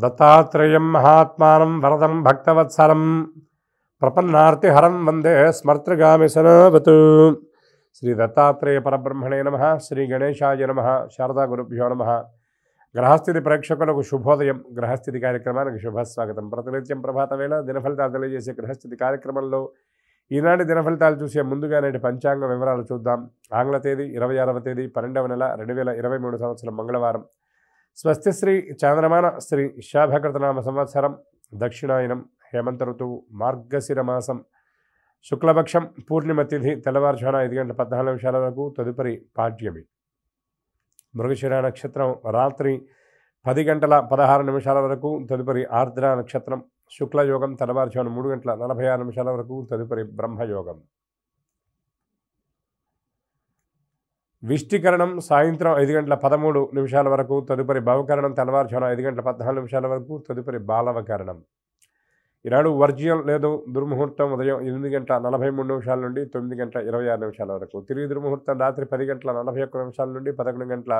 దత్తాత్రేయం మహాత్మానం వరదం భక్తవత్సలం ప్రపన్నార్తిహరం వందే స్మర్తృగామి సనావతు. శ్రీ దత్తాత్రేయ పరబ్రహ్మణే నమః. శ్రీ గణేశాయ నమః. శారదా గురుభ్యో నమః. గ్రహస్థితి ప్రేక్షకులకు శుభోదయం. గ్రహస్థితి కార్యక్రమానికి శుభస్వాగతం. ప్రతినిత్యం ప్రభాత వేళ దినఫలితాలు తెలియజేసే గ్రహస్థితి కార్యక్రమంలో ఈనాటి దినఫలితాలు చూసే ముందుగా నేటి పంచాంగ వివరాలు చూద్దాం. ఆంగ్ల తేదీ 26వ తేదీ 12వ నెల 2023 సంవత్సరం మంగళవారం. స్వస్తి శ్రీ చాంద్రమాన శ్రీ శాభకృతనామ సంవత్సరం, దక్షిణాయనం, హేమంత ఋతువు, మార్గశిర మాసం, శుక్లపక్షం, పూర్ణిమ తిథి తెల్లవారుజామున 5 గంటల 14 నిమిషాల వరకు. తదుపరి పాడ్యమి. మృగశిర నక్షత్రం రాత్రి 10 గంటల 16 నిమిషాల వరకు. తదుపరి ఆర్ద్ర నక్షత్రం. శుక్లయోగం తెల్లవారుజామున 3 గంటల 46 నిమిషాల వరకు. తదుపరి బ్రహ్మయోగం. విష్టికరణం సాయంత్రం 5 గంటల 13 నిమిషాల వరకు. తదుపరి భవకరణం తెల్లవారుజామున 5 గంటల 14 నిమిషాల వరకు. తదుపరి బాలవకరణం. ఈనాడు వర్జ్యం లేదు. దుర్ముహూర్తం ఉదయం 8 గంటల 43 నిమిషాల నుండి 9 గంటల 26 నిమిషాల వరకు. తిరిగి దుర్ముహూర్తం రాత్రి 10 గంటల 41 నిమిషాల నుండి 11 గంటల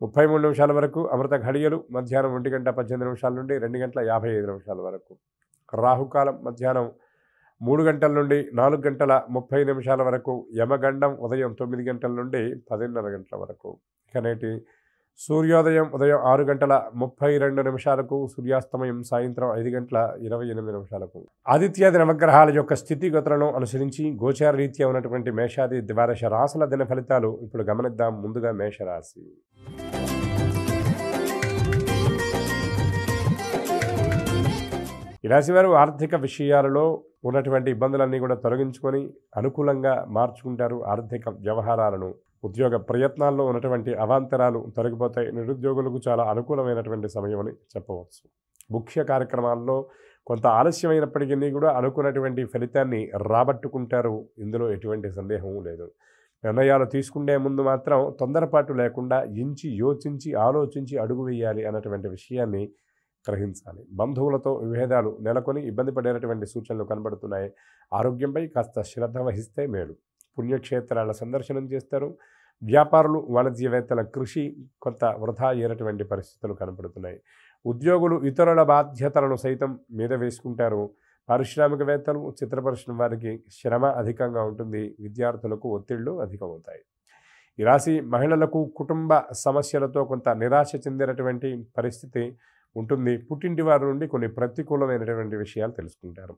33 నిమిషాల వరకు. అమృత ఘడియలు మధ్యాహ్నం 1 గంట 18 నిమిషాల నుండి 2 గంటల 55 నిమిషాల వరకు. రాహుకాలం మధ్యాహ్నం 3 గంటల నుండి 4 గంటల 30 నిమిషాల వరకు. యమగండం ఉదయం 9 గంటల నుండి 10:30 గంటల వరకు. ఇక నేటి సూర్యోదయం ఉదయం 6 గంటల 32 నిమిషాలకు. సూర్యాస్తమయం సాయంత్రం 5 గంటల 28 నిమిషాలకు. ఆదిత్యాది నవగ్రహాల యొక్క స్థితిగతులను అనుసరించి గోచార రీత్యా ఉన్నటువంటి మేషాది ద్వాదశ రాశుల దిన ఫలితాలు ఇప్పుడు గమనిద్దాం. ముందుగా మేషరాశి. ఈ రాశివారు ఆర్థిక విషయాలలో ఉన్నటువంటి ఇబ్బందులన్నీ కూడా తొలగించుకొని అనుకూలంగా మార్చుకుంటారు. ఆర్థిక వ్యవహారాలను, ఉద్యోగ ప్రయత్నాల్లో ఉన్నటువంటి అవాంతరాలు తొలగిపోతాయి. నిరుద్యోగులకు చాలా అనుకూలమైనటువంటి సమయం అని చెప్పవచ్చు. ముఖ్య కార్యక్రమాల్లో కొంత ఆలస్యమైనప్పటికీ కూడా అనుకున్నటువంటి ఫలితాన్ని రాబట్టుకుంటారు. ఇందులో ఎటువంటి సందేహం లేదు. నిర్ణయాలు తీసుకునే ముందు మాత్రం తొందరపాటు లేకుండా యోచించి ఆలోచించి అడుగు వేయాలి అన్నటువంటి విషయాన్ని గ్రహించాలి. బంధువులతో విభేదాలు నెలకొని ఇబ్బంది పడేటటువంటి సూచనలు కనబడుతున్నాయి. ఆరోగ్యంపై కాస్త శ్రద్ధ వహిస్తే మేలు. పుణ్యక్షేత్రాల సందర్శనం చేస్తారు. వ్యాపారులు, వాణిజ్యవేత్తల కృషి కొంత వృధా అయ్యేటటువంటి పరిస్థితులు కనబడుతున్నాయి. ఉద్యోగులు ఇతరుల బాధ్యతలను సైతం మీద వేసుకుంటారు. పారిశ్రామికవేత్తలు, చిత్ర పరిశ్రమ వారికి శ్రమ అధికంగా ఉంటుంది. విద్యార్థులకు ఒత్తిళ్లు అధికమవుతాయి. ఈ రాశి మహిళలకు కుటుంబ సమస్యలతో కొంత నిరాశ చెందేటటువంటి పరిస్థితి ఉంటుంది. పుట్టింటి వారి నుండి కొన్ని ప్రతికూలమైనటువంటి విషయాలు తెలుసుకుంటారు.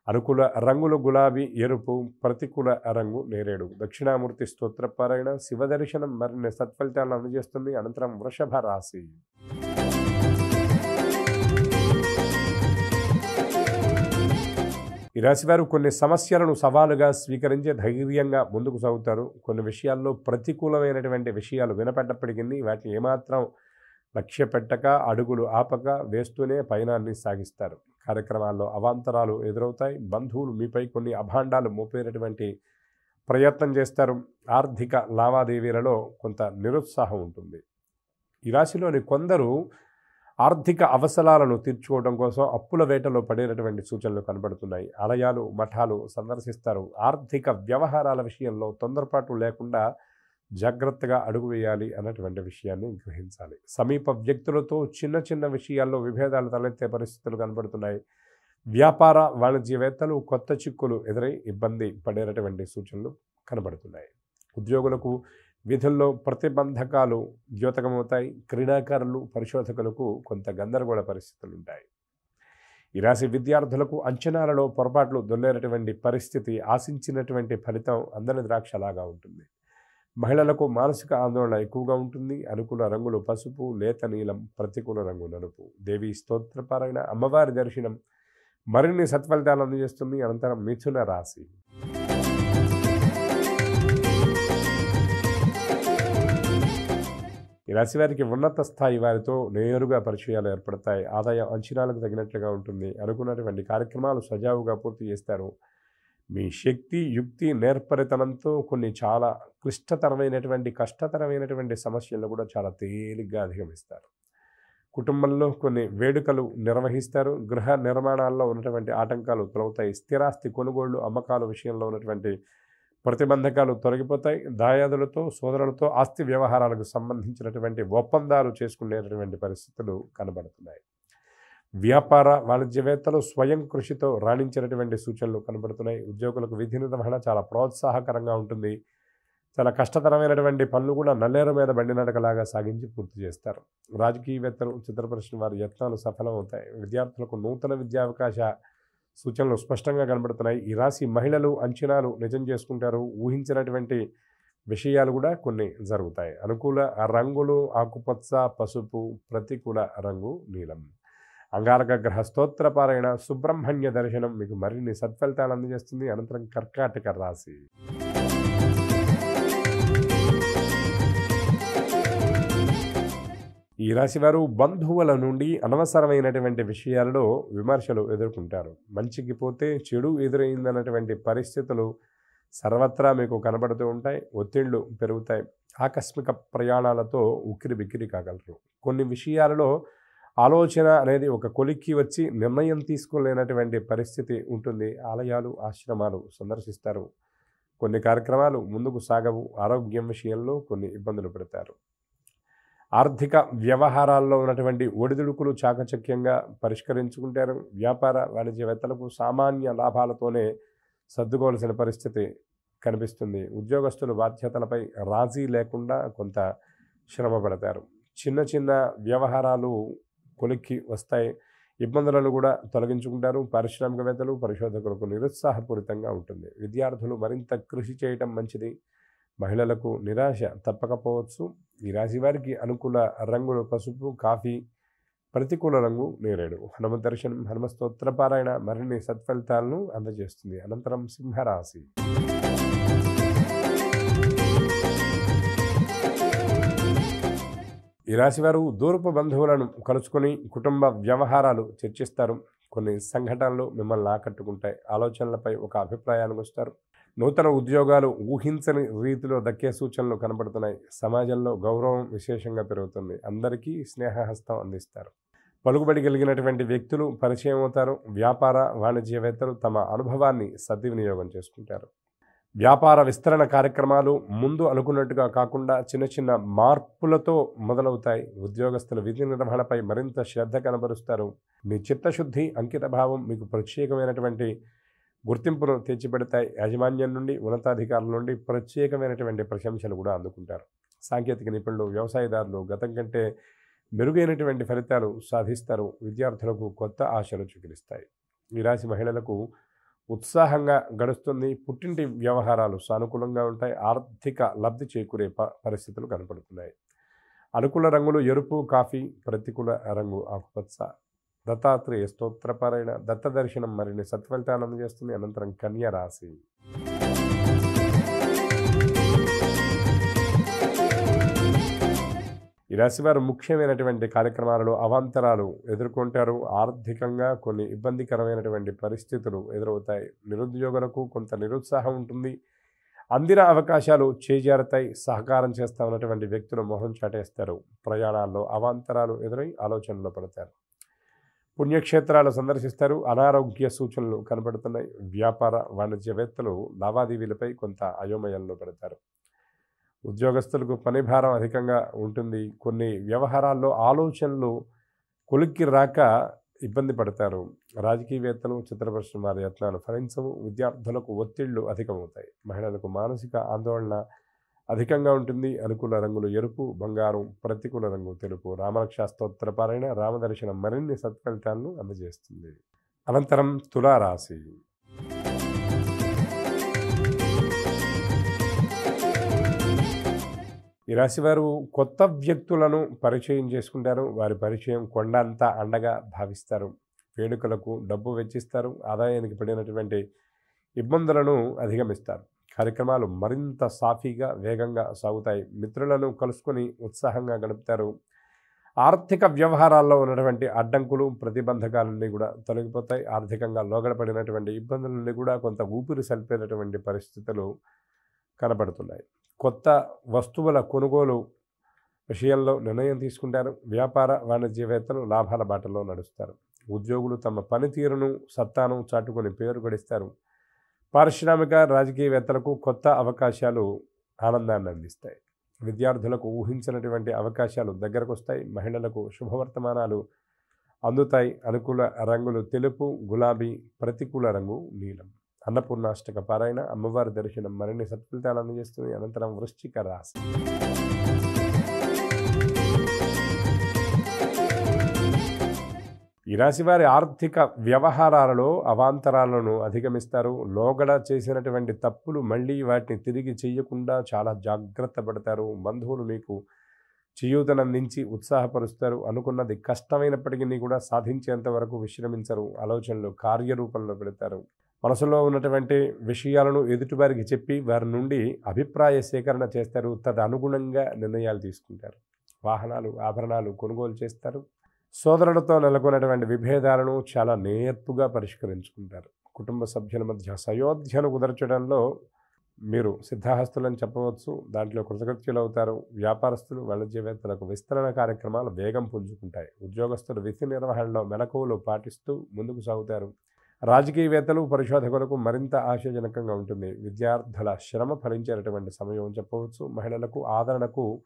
అనుకూల రంగులు గులాబీ, ఎరుపు. ప్రతికూల రంగు నేరేడు. దక్షిణామూర్తి స్తోత్రపారాయణ, శివదర్శనం మరిన్ని సత్ఫలితాలను అందజేస్తుంది. అనంతరం వృషభ రాశి. ఈ రాశివారు కొన్ని సమస్యలను సవాలుగా స్వీకరించి ధైర్యంగా ముందుకు సాగుతారు. కొన్ని విషయాల్లో ప్రతికూలమైనటువంటి విషయాలు వినపడ్డప్పటికీ వాటిని ఏమాత్రం లక్ష్య పెట్టక, అడుగులు ఆపక వేస్తూనే పయనాన్ని సాగిస్తారు. కార్యక్రమాల్లో అవాంతరాలు ఎదురవుతాయి. బంధువులు మీపై కొన్ని అభాండాలు మోపేటటువంటి ప్రయత్నం చేస్తారు. ఆర్థిక లావాదేవీలలో కొంత నిరుత్సాహం ఉంటుంది. ఈ రాశిలోని కొందరు ఆర్థిక అవసరాలను తీర్చుకోవడం కోసం అప్పుల వేటలో పడేటటువంటి సూచనలు కనబడుతున్నాయి. ఆలయాలు, మఠాలు సందర్శిస్తారు. ఆర్థిక వ్యవహారాల విషయంలో తొందరపాటు లేకుండా జాగ్రత్తగా అడుగు వేయాలి అన్నటువంటి విషయాన్ని గ్రహించాలి. సమీప వ్యక్తులతో చిన్న చిన్న విషయాల్లో విభేదాలు తలెత్తే పరిస్థితులు కనబడుతున్నాయి. వ్యాపార, వాణిజ్యవేత్తలు కొత్త చిక్కులు ఎదురై ఇబ్బంది పడేటటువంటి సూచనలు కనబడుతున్నాయి. ఉద్యోగులకు విధుల్లో ప్రతిబంధకాలు ద్యోతకమవుతాయి. క్రీడాకారులు, పరిశోధకులకు కొంత గందరగోళ పరిస్థితులు ఉంటాయి. ఈ రాశి విద్యార్థులకు అంచనాలలో పొరపాట్లు దొల్లేటటువంటి పరిస్థితి, ఆశించినటువంటి ఫలితం అందని ద్రాక్షలాగా ఉంటుంది. మహిళలకు మానసిక ఆందోళన ఎక్కువగా ఉంటుంది. అనుకూల రంగులు పసుపు, లేత నీలం. ప్రతికూల రంగు నలుపు. దేవి స్తోత్రపారాయణ, అమ్మవారి దర్శనం మరిన్ని సత్ఫలితాలు అందజేస్తుంది. అనంతరం మిథున రాశి. ఈ రాశి వారికి ఉన్నత స్థాయి వారితో నేరుగా పరిచయాలు ఏర్పడతాయి. ఆదాయం అంచనాలకు తగినట్లుగా ఉంటుంది. అనుకున్నటువంటి కార్యక్రమాలు సజావుగా పూర్తి చేస్తారు. మీ శక్తి, యుక్తి, నేర్పరితనంతో కొన్ని చాలా కష్టతరమైనటువంటి సమస్యలను కూడా చాలా తేలిగ్గా అధిగమిస్తారు. కుటుంబంలో కొన్ని వేడుకలు నిర్వహిస్తారు. గృహ నిర్మాణాల్లో ఉన్నటువంటి ఆటంకాలు తొలగుతాయి. స్థిరాస్తి కొనుగోళ్లు, అమ్మకాల విషయంలో ఉన్నటువంటి ప్రతిబంధకాలు తొలగిపోతాయి. దాయాదులతో, సోదరులతో ఆస్తి వ్యవహారాలకు సంబంధించినటువంటి ఒప్పందాలు చేసుకునేటటువంటి పరిస్థితులు కనబడుతున్నాయి. వ్యాపార వాణిజ్యవేత్తలు స్వయం కృషితో రాణించినటువంటి సూచనలు కనబడుతున్నాయి. ఉద్యోగులకు విధి నిర్వహణ చాలా ప్రోత్సాహకరంగా ఉంటుంది. చాలా కష్టతరమైనటువంటి పనులు కూడా నల్లేరు మీద బండి నడకలాగా సాగించి పూర్తి చేస్తారు. రాజకీయవేత్తలు, చిత్ర పరిశ్రమ వారి యత్నాలు సఫలమవుతాయి. విద్యార్థులకు నూతన విద్యావకాశ సూచనలు స్పష్టంగా కనబడుతున్నాయి. ఈ రాశి మహిళలు అంచనాలు నిజం చేసుకుంటారు. ఊహించినటువంటి విషయాలు కూడా కొన్ని జరుగుతాయి. అనుకూల రంగులు ఆకుపచ్చ, పసుపు. ప్రతికూల రంగు నీలం. అంగారక గ్రహ స్తోత్ర పారాయణ, సుబ్రహ్మణ్య దర్శనం మీకు మరిన్ని సత్ఫలితాలు అందజేస్తుంది. అనంతరం కర్కాటక రాశి. ఈ రాశి వారు బంధువుల నుండి అనవసరమైనటువంటి విషయాలలో విమర్శలు ఎదుర్కొంటారు. మంచికి పోతే చెడు ఎదురైందన్నటువంటి పరిస్థితులు సర్వత్రా మీకు కనబడుతూ ఉంటాయి. ఒత్తిళ్లు పెరుగుతాయి. ఆకస్మిక ప్రయాణాలతో ఉక్కిరి బిక్కిరి కాగలరు. కొన్ని విషయాలలో ఆలోచన అనేది ఒక కొలిక్కి వచ్చి నిర్ణయం తీసుకోలేనటువంటి పరిస్థితి ఉంటుంది. ఆలయాలు, ఆశ్రమాలు సందర్శిస్తారు. కొన్ని కార్యక్రమాలు ముందుకు సాగవు. ఆరోగ్యం విషయంలో కొన్ని ఇబ్బందులు పెడతారు. ఆర్థిక వ్యవహారాల్లో ఉన్నటువంటి ఒడిదుడుకులు చాకచక్యంగా పరిష్కరించుకుంటారు. వ్యాపార వాణిజ్యవేత్తలకు సామాన్య లాభాలతోనే సర్దుకోవాల్సిన పరిస్థితి కనిపిస్తుంది. ఉద్యోగస్తులు బాధ్యతలపై రాజీ లేకుండా కొంత శ్రమ పడతారు. చిన్న చిన్న వ్యవహారాలు కొలిక్కి వస్తాయి. ఇబ్బందులను కూడా తొలగించుకుంటారు. పారిశ్రామికవేత్తలు, పరిశోధకులకు నిరుత్సాహపూరితంగా ఉంటుంది. విద్యార్థులు మరింత కృషి చేయటం మంచిది. మహిళలకు నిరాశ తప్పకపోవచ్చు. ఈ రాశి వారికి అనుకూల రంగులు పసుపు, కాఫీ. ప్రతికూల రంగు నేరేడు. హనుమ దర్శనం, హనుమ స్తోత్ర పారాయణ మరిన్ని సత్ఫలితాలను అందజేస్తుంది. అనంతరం సింహరాశి. ఈ రాశివారు దూరపు బంధువులను కలుసుకొని కుటుంబ వ్యవహారాలు చర్చిస్తారు. కొన్ని సంఘటనలు మిమ్మల్ని ఆకట్టుకుంటాయి. ఆలోచనలపై ఒక అభిప్రాయానికి వస్తారు. నూతన ఉద్యోగాలు ఊహించని రీతిలో దక్కే సూచనలు కనబడుతున్నాయి. సమాజంలో గౌరవం విశేషంగా పెరుగుతుంది. అందరికీ స్నేహహస్తం అందిస్తారు. పలుకుబడి కలిగినటువంటి వ్యక్తులు పరిచయం అవుతారు. వ్యాపార వాణిజ్యవేత్తలు తమ అనుభవాన్ని సద్వినియోగం చేసుకుంటారు. వ్యాపార విస్తరణ కార్యక్రమాలు ముందు అనుకున్నట్టుగా కాకుండా చిన్న చిన్న మార్పులతో మొదలవుతాయి. ఉద్యోగస్తుల విధి నిర్వహణపై మరింత శ్రద్ధ కనబరుస్తారు. మీ చిత్తశుద్ధి, అంకిత భావం మీకు ప్రత్యేకమైనటువంటి గుర్తింపును తెచ్చిపెడతాయి. యాజమాన్యం నుండి, ఉన్నతాధికారుల నుండి ప్రత్యేకమైనటువంటి ప్రశంసలు కూడా అందుకుంటారు. సాంకేతిక నిపుణులు, వ్యవసాయదారులు గతం కంటే మెరుగైనటువంటి ఫలితాలు సాధిస్తారు. విద్యార్థులకు కొత్త ఆశలు చిగురిస్తాయి. ఈ రాశి మహిళలకు ఉత్సాహంగా గడుస్తుంది. పుట్టింటి వ్యవహారాలు సానుకూలంగా ఉంటాయి. ఆర్థిక లబ్ధి చేకూరే పరిస్థితులు కనపడుతున్నాయి. అనుకూల రంగులు ఎరుపు, కాఫీ. ప్రతికూల రంగు ఆకుపచ్చ. దత్తాత్రేయ స్తోత్రపారాయణ, దత్త దర్శనం మరిన్ని సత్ఫలితాలను అందజేస్తుంది. అనంతరం కన్యా రాశి. ఈ రాశివారు ముఖ్యమైనటువంటి కార్యక్రమాలలో అవాంతరాలు ఎదుర్కొంటారు. ఆర్థికంగా కొన్ని ఇబ్బందికరమైనటువంటి పరిస్థితులు ఎదురవుతాయి. నిరుద్యోగులకు కొంత నిరుత్సాహం ఉంటుంది. అందిన అవకాశాలు చేజారుతాయి. సహకారం చేస్తా ఉన్నటువంటి వ్యక్తులు మొహం చాటేస్తారు. ప్రయాణాల్లో అవాంతరాలు ఎదురై ఆలోచనలో పడతారు. పుణ్యక్షేత్రాలు సందర్శిస్తారు. అనారోగ్య సూచనలు కనబడుతున్నాయి. వ్యాపార వాణిజ్యవేత్తలు లావాదేవీలపై కొంత అయోమయంలో పడతారు. ఉద్యోగస్తులకు పని భారం అధికంగా ఉంటుంది. కొన్ని వ్యవహారాల్లో ఆలోచనలు కొలిక్కి రాక ఇబ్బంది పడతారు. రాజకీయవేత్తలు, చిత్ర పరిశ్రమ వారి యత్నాలు ఫలించవు. విద్యార్థులకు ఒత్తిళ్లు అధికమవుతాయి. మహిళలకు మానసిక ఆందోళన అధికంగా ఉంటుంది. అనుకూల రంగులు ఎరుపు, బంగారం. ప్రతికూల రంగు తెలుపు. రామరక్షా స్తోత్ర పారాయణ, రామదర్శనం మరిన్ని సత్ఫలితాలను అందజేస్తుంది. అనంతరం తులారాశి. ఈ రాశివారు కొత్త వ్యక్తులను పరిచయం చేసుకుంటారు. వారి పరిచయం కొండంత అండగా భావిస్తారు. వేడుకలకు డబ్బు వెచ్చిస్తారు. ఆదాయానికి పడినటువంటి ఇబ్బందులను అధిగమిస్తారు. కార్యక్రమాలు మరింత సాఫీగా, వేగంగా సాగుతాయి. మిత్రులను కలుసుకొని ఉత్సాహంగా గడుపుతారు. ఆర్థిక వ్యవహారాల్లో ఉన్నటువంటి అడ్డంకులు, ప్రతిబంధకాలన్నీ కూడా తొలగిపోతాయి. ఆర్థికంగా లోగడపడినటువంటి ఇబ్బందుల నుండి కూడా కొంత ఊపిరి సల్పేటటువంటి పరిస్థితులు కనబడుతున్నాయి. కొత్త వస్తువుల కొనుగోలు విషయంలో నిర్ణయం తీసుకుంటారు. వ్యాపార వాణిజ్యవేత్తలు లాభాల బాటలో నడుస్తారు. ఉద్యోగులు తమ పనితీరును, సత్తాను చాటుకొని పేరు గడిస్తారు. పారిశ్రామిక రాజకీయవేత్తలకు కొత్త అవకాశాలు ఆనందాన్ని అందిస్తాయి. విద్యార్థులకు ఊహించినటువంటి అవకాశాలు దగ్గరకు వస్తాయి. మహిళలకు శుభవర్తమానాలు అందుతాయి. అనుకూల రంగులు తెలుపు, గులాబీ, ప్రతికూల రంగు నీలం. అన్నపూర్ణాష్టక పారాయణ, అమ్మవారి దర్శనం మరిన్ని సత్ఫలితాలు అందజేస్తుంది. అనంతరం వృశ్చిక రాశి. ఈ రాశి వారి ఆర్థిక వ్యవహారాలలో అవాంతరాలను అధిగమిస్తారు. లోగడ చేసినటువంటి తప్పులు మళ్ళీ వాటిని తిరిగి చేయకుండా చాలా జాగ్రత్త పడతారు. బంధువులు మీకు చేయూతనందించి ఉత్సాహపరుస్తారు. అనుకున్నది కష్టమైనప్పటికీ కూడా సాధించేంత వరకు విశ్రమించరు. ఆలోచనలు కార్యరూపంలో పెడతారు. మనసులో ఉన్నటువంటి విషయాలను ఎదుటివారికి చెప్పి వారి నుండి అభిప్రాయ సేకరణ చేస్తారు. తదనుగుణంగా నిర్ణయాలు తీసుకుంటారు. వాహనాలు, ఆభరణాలు కొనుగోలు చేస్తారు. సోదరులతో నెలకొన్నటువంటి విభేదాలను చాలా నేర్పుగా పరిష్కరించుకుంటారు. కుటుంబ సభ్యుల మధ్య సయోధ్యను కుదర్చడంలో మీరు సిద్ధహస్తులని చెప్పవచ్చు. దాంట్లో కృతకృత్యులు అవుతారు. వ్యాపారస్తులు, వాణిజ్యవేత్తలకు విస్తరణ కార్యక్రమాలు వేగం పుంజుకుంటాయి. ఉద్యోగస్తులు విధి నిర్వహణలో మెలకువలు పాటిస్తూ ముందుకు సాగుతారు. రాజకీయవేత్తలు, పరిశోధకులకు మరింత ఆశాజనకంగా ఉంటుంది. విద్యార్థుల శ్రమ ఫలించేటటువంటి సమయం చెప్పవచ్చు. మహిళలకు ఆదరణకు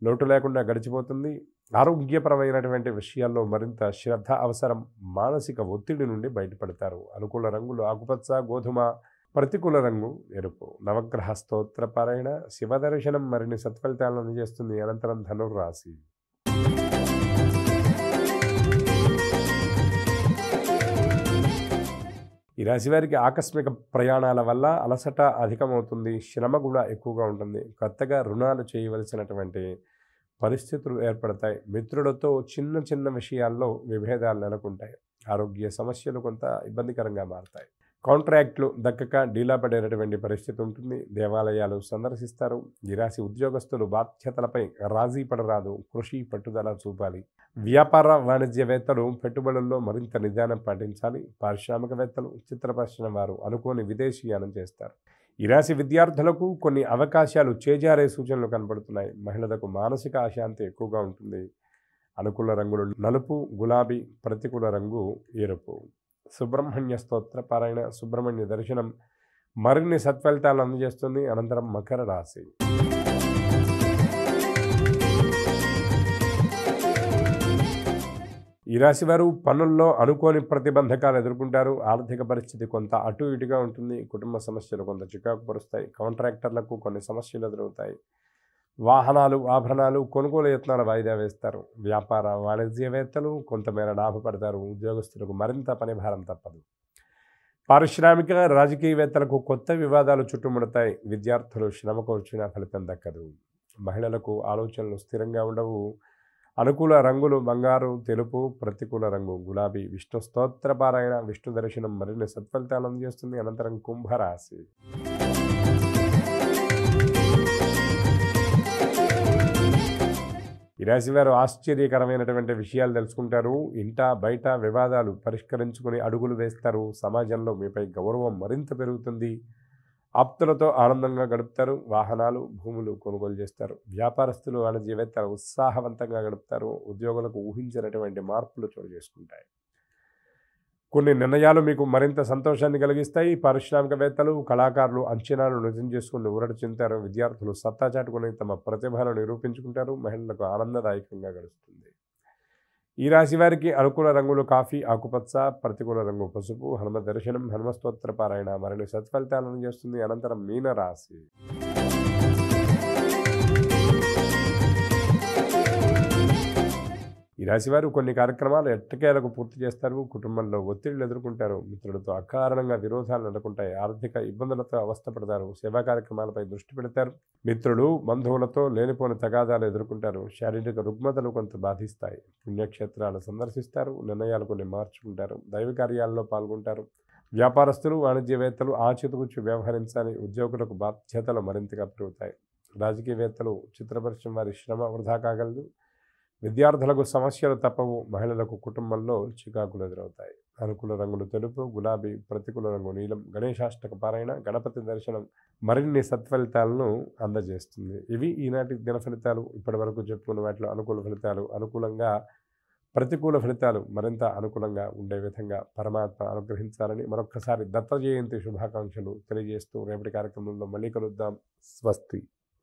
లోటు లేకుండా గడిచిపోతుంది. ఆరోగ్యపరమైనటువంటి విషయాల్లో మరింత శ్రద్ధ అవసరం. మానసిక ఒత్తిడి నుండి బయటపడతారు. అనుకూల రంగులు ఆకుపచ్చ, గోధుమ, ప్రతికూల రంగు ఎరుపు. నవగ్రహ స్తోత్ర పారాయణ, శివదర్శనం మరిన్ని సత్ఫలితాలను అందజేస్తుంది. అనంతరం ధనుర్రాశి. ఈ రాశి వారికి ఆకస్మిక ప్రయాణాల వల్ల అలసట అధికమవుతుంది. శ్రమ కూడా ఎక్కువగా ఉంటుంది. కొత్తగా రుణాలు చేయవలసినటువంటి పరిస్థితులు ఏర్పడతాయి. మిత్రులతో చిన్న చిన్న విషయాల్లో విభేదాలు నెలకొంటాయి. ఆరోగ్య సమస్యలు కొంత ఇబ్బందికరంగా మారుతాయి. కాంట్రాక్ట్లు దక్కక డీలా పడేటటువంటి పరిస్థితి ఉంటుంది. దేవాలయాలు సందర్శిస్తారు. ఈ రాశి ఉద్యోగస్తులు బాధ్యతలపై రాజీ పడరాదు. కృషి పట్టుదల చూపాలి. వ్యాపార వాణిజ్యవేత్తలు పెట్టుబడుల్లో మరింత నిదానం పాటించాలి. పారిశ్రామికవేత్తలు, చిత్ర పరిశ్రమ వారు అనుకోని విదేశీయానం చేస్తారు. ఈ రాశి విద్యార్థులకు కొన్ని అవకాశాలు చేజారే సూచనలు కనబడుతున్నాయి. మహిళలకు మానసిక అశాంతి ఎక్కువగా ఉంటుంది. అనుకూల రంగులు నలుపు, గులాబీ, ప్రతికూల రంగు ఎరుపు. సుబ్రహ్మణ్య స్తోత్ర పారాయణ, సుబ్రహ్మణ్య దర్శనం మరిన్ని సత్ఫలితాలను అందజేస్తుంది. అనంతరం మకర రాశి. ఈ రాశి వారు పనుల్లో అనుకోని ప్రతిబంధకాలు ఎదుర్కొంటారు. ఆర్థిక పరిస్థితి కొంత అటు ఇటుగా ఉంటుంది. కుటుంబ సమస్యలు కొంత చికాకు పరుస్తాయి. కాంట్రాక్టర్లకు కొన్ని సమస్యలు ఎదురవుతాయి. వాహనాలు, ఆభరణాలు కొనుగోలు యత్నాలు వాయిదా వేస్తారు. వ్యాపార వాణిజ్యవేత్తలు కొంతమేర లాభపడతారు. ఉద్యోగస్తులకు మరింత పని భారం తప్పదు. పారిశ్రామిక రాజకీయవేత్తలకు కొత్త వివాదాలు చుట్టుముడతాయి. విద్యార్థులు శ్రమ కోర్చిన ఫలితం దక్కదు. మహిళలకు ఆలోచనలు స్థిరంగా ఉండవు. అనుకూల రంగులు బంగారు, తెలుపు, ప్రతికూల రంగు గులాబీ. విష్ణు స్తోత్ర పారాయణ, విష్ణు దర్శనం మరిన్ని సత్ఫలితాలను అందజేస్తుంది. అనంతరం కుంభరాశి. ఈ రాశి వారు ఆశ్చర్యకరమైనటువంటి విషయాలు తెలుసుకుంటారు. ఇంట బయట వివాదాలు పరిష్కరించుకుని అడుగులు వేస్తారు. సమాజంలో మీపై గౌరవం మరింత పెరుగుతుంది. ఆప్తులతో ఆనందంగా గడుపుతారు. వాహనాలు, భూములు కొనుగోలు చేస్తారు. వ్యాపారస్తులు, వాణిజ్యవేత్తలు ఉత్సాహవంతంగా గడుపుతారు. ఉద్యోగులకు ఊహించినటువంటి మార్పులు చోటు చేసుకుంటాయి. కొన్ని నిర్ణయాలు మీకు మరింత సంతోషాన్ని కలిగిస్తాయి. పారిశ్రామికవేత్తలు, కళాకారులు అంచనాలు నిజం చేసుకుని ఊరట చెందుతారు. విద్యార్థులు సత్తా చాటుకుని తమ ప్రతిభను నిరూపించుకుంటారు. మహిళలకు ఆనందదాయకంగా గడుస్తుంది. ఈ రాశి వారికి అనుకూల రంగులు కాఫీ, ఆకుపచ్చ, ప్రతికూల రంగు పసుపు. హనుమ దర్శనం, హనుమస్తోత్ర పారాయణ మరిన్ని సత్ఫలితాలను చేస్తుంది. అనంతరం మీనరాశి. ఈ రాశివారు కొన్ని కార్యక్రమాలు ఎట్టకేలకు పూర్తి చేస్తారు. కుటుంబంలో ఒత్తిడిలు ఎదుర్కొంటారు. మిత్రులతో అకారణంగా విరోధాలు నెలకొంటాయి. ఆర్థిక ఇబ్బందులతో అవస్థపడతారు. సేవా కార్యక్రమాలపై దృష్టి పెడతారు. మిత్రులు, బంధువులతో లేనిపోని తగాదాలు ఎదుర్కొంటారు. శారీరక రుగ్మతలు కొంత బాధిస్తాయి. పుణ్యక్షేత్రాలు సందర్శిస్తారు. నిర్ణయాలు కొన్ని మార్చుకుంటారు. దైవ కార్యాల్లో పాల్గొంటారు. వ్యాపారస్తులు, వాణిజ్యవేత్తలు ఆచితూచి వ్యవహరించాలి. ఉద్యోగులకు బాధ్యతలు మరింతగా పెరుగుతాయి. రాజకీయవేత్తలు, చిత్రపరిశ్రమ వారి శ్రమ వృధా కాగలదు. విద్యార్థులకు సమస్యలు తప్పవు. మహిళలకు కుటుంబంలో చికాకులు ఎదురవుతాయి. అనుకూల రంగులు తెలుపు, గులాబీ, ప్రతికూల రంగు నీలం. గణేశాష్టక పారాయణ, గణపతి దర్శనం మరిన్ని సత్ఫలితాలను అందజేస్తుంది. ఇవి ఈనాటి దిన ఫలితాలు. ఇప్పటి వరకు చెప్పుకున్న వాటిలో అనుకూల ఫలితాలు. అనుకూలంగా ప్రతికూల ఫలితాలు మరింత అనుకూలంగా ఉండే విధంగా పరమాత్మ అనుగ్రహించాలని మరొక్కసారి దత్త జయంతి శుభాకాంక్షలు తెలియజేస్తూ రేపటి కార్యక్రమంలో మళ్ళీ కలుద్దాం. స్వస్తి.